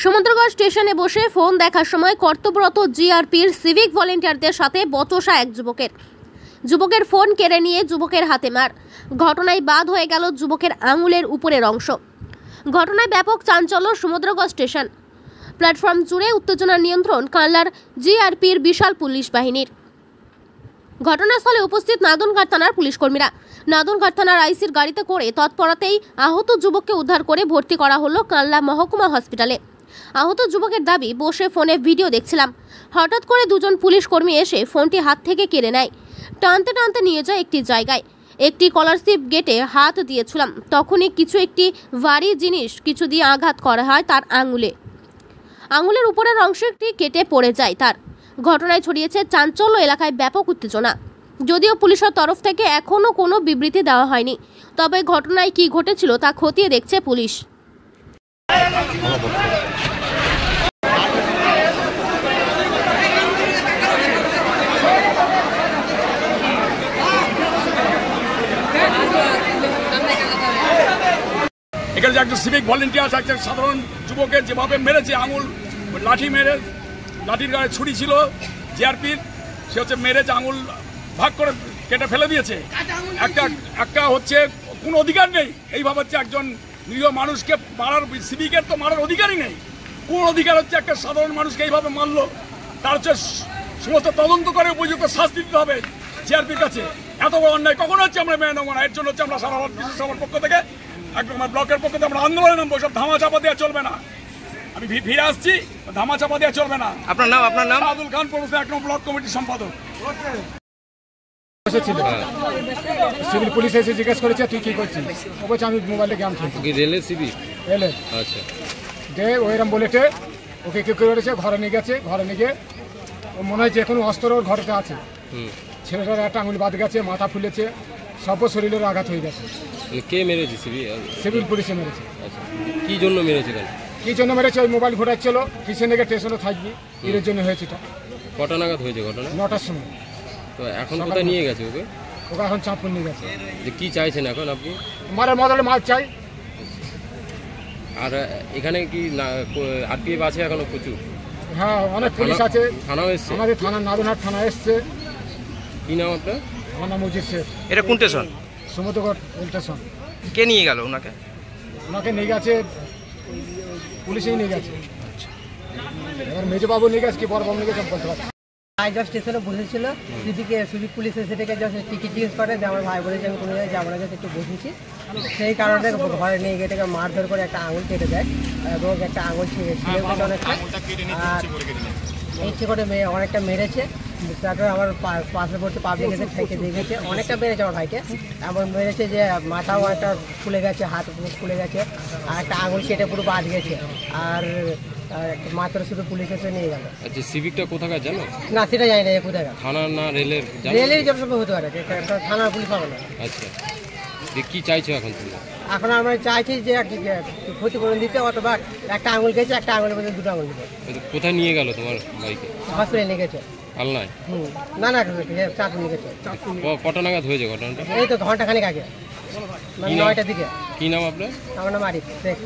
সমুদ্রগড় স্টেশনে বসে ফোন দেখার সময় কর্তব্যরত জিআরপির সিভিক ভলেন্টিয়ারদের সাথে বচসা এক যুবকের ফোন কেড়ে নিয়ে যুবকের হাতে মার। ঘটনায় বাদ হয়ে গেল যুবকের আঙুলের উপরের অংশ। ঘটনায় ব্যাপক চাঞ্চল্য সমুদ্রগড় স্টেশন। প্ল্যাটফর্ম জুড়ে উত্তেজনার নিয়ন্ত্রণ কানলার জিআরপির বিশাল পুলিশ বাহিনীর। ঘটনাস্থলে উপস্থিত নাদনঘাট থানার পুলিশ কর্মীরা। নাদনঘাট থানার আইসির গাড়িতে করে তৎপরতেই আহত যুবককে উদ্ধার করে ভর্তি করা হলো কানলা মহকুমা হসপিটালে। আহত যুবকের দাবি, বসে ফোনে ভিডিও দেখছিলাম, হঠাৎ করে দুজন পুলিশ কর্মী এসে ফোনটি হাত থেকে কেড়ে নেয়। টানতে টানতে নিয়ে যায় একটি জায়গায়। একটি স্কলারশিপ গেটে হাত দিয়েছিলাম, তখনই একটি ভারী জিনিস কিছু দিয়ে আঘাত করা হয় তার আঙুলের উপরের অংশটি কেটে পড়ে যায় তার। ঘটনায় ছড়িয়েছে চাঞ্চল্য, এলাকায় ব্যাপক উত্তেজনা। যদিও পুলিশের তরফ থেকে এখনও কোনো বিবৃতি দেওয়া হয়নি, তবে ঘটনায় কী ঘটেছিল তা খতিয়ে দেখছে পুলিশ। এখানে যে একজন সিভিক ভলেন্টিয়ার একজন সাধারণ যুবকের যেভাবে মেরেছে, আঙুল লাঠির গায়ে ছুরি ছিল জিআরপির, সে হচ্ছে মেরেছে, আঙুল ভাগ করে কেটে ফেলে দিয়েছে। একটা হচ্ছে কোনো অধিকার নেই এইভাবে হচ্ছে একজন নিরীহ মানুষকে মারার, সিভিকের তো মারার অধিকারই নেই। কোন অধিকার হচ্ছে একটা সাধারণ মানুষকে এইভাবে মারলো? তার হচ্ছে সমস্ত তদন্ত করে উপযুক্ত শাস্তি দিতে হবে জিআরপির কাছে। এত বড় অন্যায় কখনো হচ্ছে আমরা মেনে নেবো না। এর জন্য হচ্ছে আমরা সারা সবার পক্ষ থেকে, একদম ব্লকের পক্ষ থেকে আমরা আন্দোলনে নামবো। সব ধামা চাপা দেওয়া চলবে না। আমি ফিরে আসছি, ধামা চাপা দেওয়া চলবে না। আপনার নাম? আব্দুল খান, প্রফেসর 1 নং ব্লক কমিটির সম্পাদক। সিভিল পুলিশ এসে জিজ্ঞেস করেছে তুই কি করছিস? ও বলছে আমি মোবাইলে গেম খেলছি। রেলের সিভিল? রেলের। আচ্ছা। যে ওইরকম বলেছে, ওকে কি করেছে, ঘরে নিয়ে গেছে। ঘরে নিয়ে গিয়ে ও মনে হয় যে কোনো অস্ত্র ওর ঘরেতে আছে। ছেলেটার একটা আঙুল বাদ গেছে, মাথা ফুলেছে, সব শরীরের আঘাত হয়ে গেছে। কে মেরেছে? সিভিল পুলিশে মেরেছে। আচ্ছা, কি জন্য মেরেছে? কি জন্য মেরেছে? ওই মোবাইল ঘোরাচ্ছিল, পিছনে গিয়ে স্টেশনে থাকবি, এর জন্য হয়েছে। এটা কটা নাগাদ হয়েছে ঘটনা? 9টার সময়। তো এখন কোথায় নিয়ে গেছে ওকে? ওকে এখন চাঁদপুর নিয়ে গেছে। যে কি চাইছেন এখন আপনি? মারের বদলে মার চাই। আর এখানে কি আরপিএফ আছে এখনো প্রচুর? হ্যাঁ, অনেক পুলিশ আছে। থানাও এসছে? আমাদের থানা নাদনঘাট থানা এসছে। কি নাম আপনার? আমার নাম মজিদ শেখ। এটা কোন স্টেশন? সমুদ্রগড় স্টেশন। কে নিয়ে গেল ওনাকে? ওনাকে নিয়ে গেছে পুলিশেই নিয়ে গেছে। এবার মেজবাবু নিয়ে গেছে কি বড়বাবু নিয়ে গেছে বলতে পারছি। জাস্ট স্টেশনে বসেছিল, সিভিক পুলিশ এসে থেকে জাস্ট টিকিট জিজ্ঞেস করে যে আমার ভাই বলেছে আমি কোনো জায়গায় যাবো না, একটু বসেছি। সেই কারণে ঘরে নিয়ে গিয়ে থেকে মারধর করে একটা আঙুল কেটে দেয় এবং একটা আঙুল ছিঁড়ে অনেকটা, আর ইচ্ছে করে অনেকটা মেরেছে। তারপরে আমার পার্শ্ববর্তী পাবলিক এসে ঠেকে দিয়ে গেছে, অনেকটা মেরেছে আমার ভাইকে। এমন মেরেছে যে মাথাও একটা ফুলে গেছে, হাত ফুলে গেছে, আর একটা আঙুল কেটে পুরো বাদ গেছে। আর মাত্র শুধু পুলিশ এসে নিয়ে গেল। আচ্ছা, সিভিকটা কোথাকার জানো? না, সেটা জানি না কোথায়। থানা না রেলের? রেলের জব হতে পারে, থানার পুলিশ হবে না। আচ্ছা, কি চাইছো এখন তুমি? এখন আমরা চাইছি যে ক্ষতিপূরণ দিতে, অথবা একটা আঙুল গেছে, একটা আঙুলের মধ্যে 2টা আঙুল দিতে। কোথায় নিয়ে গেল তোমার ভাইকে? হসপিটালে নিয়ে গেছে। আলনায়? না, চাঁদপুর নিয়ে গেছে। কটা নাগাদ হয়েছে ঘটনাটা? এই তো ঘন্টাখানেক আগে, 9টার দিকে। কি নাম আপনার? আমার নাম আরিফ শেখ।